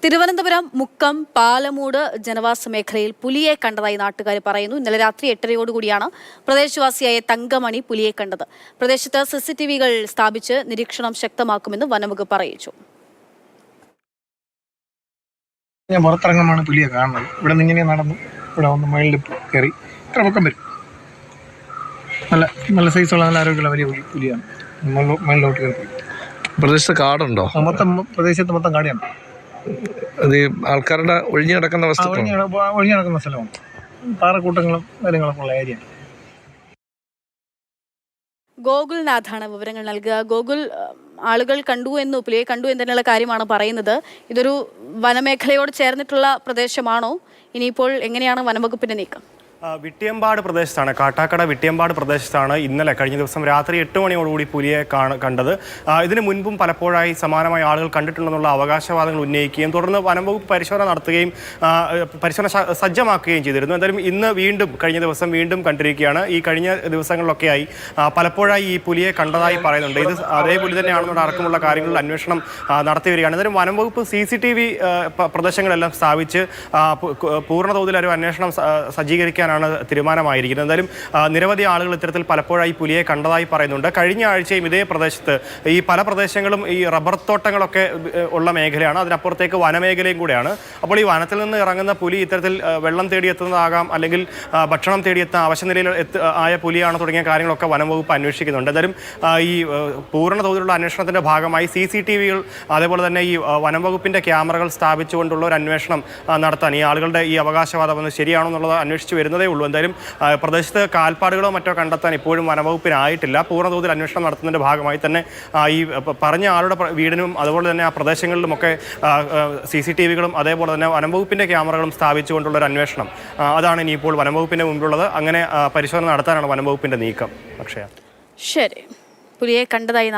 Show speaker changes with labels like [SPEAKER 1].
[SPEAKER 1] തിരുവനന്തപുരം മുക്കം പാലമൂട് ജനവാസ മേഖലയിൽ പുലിയെ കണ്ടതായി നാട്ടുകാർ പറയുന്നു. ഇന്നലെ രാത്രി 8:30യോടുകൂടിയാണ് പ്രദേശവാസിയായ തങ്കമണി പുലിയെ കണ്ടത്. പ്രദേശത്ത് CCTV-കൾ സ്ഥാപിച്ച് നിരീക്ഷണം ശക്തമാക്കുമെന്ന് വനംവകുപ്പ് അറിയിച്ചു.
[SPEAKER 2] ഞാൻ പുറത്തിറങ്ങുമ്പോഴാണ് പുലിയെ കാണുന്നത്. ഇവിടെ നിന്ന് ഇങ്ങനെ നടന്നു ഇവിടെ വന്ന് മയിലിൽ കയറി ഇത്ര പൊക്കം വരും. നല്ല സൈസുള്ള നല്ല ആരോഗ്യമുള്ള വലിയ പുലിയാണ്. മയിലോട്ട് കയറി.
[SPEAKER 3] പ്രദേശത്ത് കാടുണ്ടോ?
[SPEAKER 2] പ്രദേശത്ത് മൊത്തം കാടിയാണ്.
[SPEAKER 3] അത് ആൾക്കാരുടെ ഒഴിഞ്ഞു കിടക്കുന്ന
[SPEAKER 2] ഒഴിഞ്ഞു നടക്കുന്ന സ്ഥലമാണ്. പാറക്കൂട്ടങ്ങളും കാര്യങ്ങളൊക്കെ ഉള്ള ഏരിയ.
[SPEAKER 1] ഗോകുൽനാഥാണ് വിവരങ്ങൾ നൽകുക. ഗോകുൽ, ആളുകൾ പുലിയെ കണ്ടു എന്നുള്ള കാര്യമാണ് പറയുന്നത്. ഇതൊരു വനമേഖലയോട് ചേർന്നിട്ടുള്ള പ്രദേശമാണോ? ഇനിയിപ്പോൾ എങ്ങനെയാണ് വനംവകുപ്പിന്റെ നീക്കം?
[SPEAKER 4] വിട്ടിയമ്പാട് പ്രദേശത്താണ്, കാട്ടാക്കട വിട്ടിയമ്പാട് പ്രദേശത്താണ് ഇന്നലെ കഴിഞ്ഞ ദിവസം രാത്രി 8 മണിയോടുകൂടി പുലിയെ കണ്ടത്. ഇതിനു മുൻപും പലപ്പോഴായി സമാനമായ ആളുകൾ കണ്ടിട്ടുണ്ടെന്നുള്ള അവകാശവാദങ്ങൾ ഉന്നയിക്കുകയും തുടർന്ന് വനംവകുപ്പ് പരിശോധന നടത്തുകയും പരിശോധന സജ്ജമാക്കുകയും ചെയ്തിരുന്നു. എന്തായാലും ഇന്ന് കഴിഞ്ഞ ദിവസം വീണ്ടും കണ്ടിരിക്കുകയാണ്. ഈ കഴിഞ്ഞ ദിവസങ്ങളിലൊക്കെയായി പലപ്പോഴായി ഈ പുലിയെ കണ്ടതായി പറയുന്നുണ്ട്. ഇത് അതേ പുലി തന്നെയാണെന്നുള്ള അടക്കമുള്ള കാര്യങ്ങളിൽ അന്വേഷണം നടത്തി വരികയാണ്. എന്തായാലും വനംവകുപ്പ് CCTV പ്രദേശങ്ങളെല്ലാം സ്ഥാപിച്ച് പൂർണ്ണതോതിൽ ഒരു അന്വേഷണം സജ്ജീകരിക്കാൻ തീരുമാനമായിരിക്കുന്നത്. എന്തായാലും നിരവധി ആളുകൾ ഇത്തരത്തിൽ പലപ്പോഴായി പുലിയെ കണ്ടതായി പറയുന്നുണ്ട്. കഴിഞ്ഞ ആഴ്ചയും ഇതേ പ്രദേശത്ത് ഈ പല പ്രദേശങ്ങളും ഈ റബ്ബർ തോട്ടങ്ങളൊക്കെ ഉള്ള മേഖലയാണ്. അതിനപ്പുറത്തേക്ക് വനമേഖലയും കൂടെയാണ്. അപ്പോൾ ഈ വനത്തിൽ നിന്ന് ഇറങ്ങുന്ന പുലി ഇത്തരത്തിൽ വെള്ളം തേടിയെത്തുന്നതാകാം, അല്ലെങ്കിൽ ഭക്ഷണം തേടിയെത്തുന്ന അവശനിലയിൽ ആയ പുലിയാണ് തുടങ്ങിയ കാര്യങ്ങളൊക്കെ വനംവകുപ്പ് അന്വേഷിക്കുന്നുണ്ട്. എന്തായാലും ഈ പൂർണ്ണ തോതിലുള്ള അന്വേഷണത്തിന്റെ ഭാഗമായി CCTV-കൾ അതേപോലെ തന്നെ ഈ വനംവകുപ്പിന്റെ ക്യാമറകൾ സ്ഥാപിച്ചുകൊണ്ടുള്ള ഒരു അന്വേഷണം നടത്താൻ ഈ ആളുകളുടെ ഈ അവകാശവാദം വന്ന് ശരിയാണോ എന്നുള്ളത് അന്വേഷിച്ച് വരുന്നതേ ഉള്ളൂ. എന്തായാലും പ്രദേശത്ത് കാൽപ്പാടുകളോ മറ്റോ കണ്ടെത്താൻ ഇപ്പോഴും വനംവകുപ്പിനായിട്ടില്ല. പൂർണ്ണതോതിൽ അന്വേഷണം നടത്തുന്നതിന്റെ ഭാഗമായി തന്നെ ഈ പറഞ്ഞ ആളുടെ വീടിനും അതുപോലെ തന്നെ ആ പ്രദേശങ്ങളിലുമൊക്കെ CCTV-കളും അതേപോലെ തന്നെ വനംവകുപ്പിന്റെ ക്യാമറകളും സ്ഥാപിച്ചുകൊണ്ടുള്ള ഒരു അന്വേഷണം അതാണ് ഇനിയിപ്പോൾ വനംവകുപ്പിന്റെ മുമ്പിലുള്ളത്. അങ്ങനെ പരിശോധന നടത്താനാണ് വനംവകുപ്പിന്റെ നീക്കം. അക്ഷയ,
[SPEAKER 1] ശരി, പുലിയെ കണ്ടതായി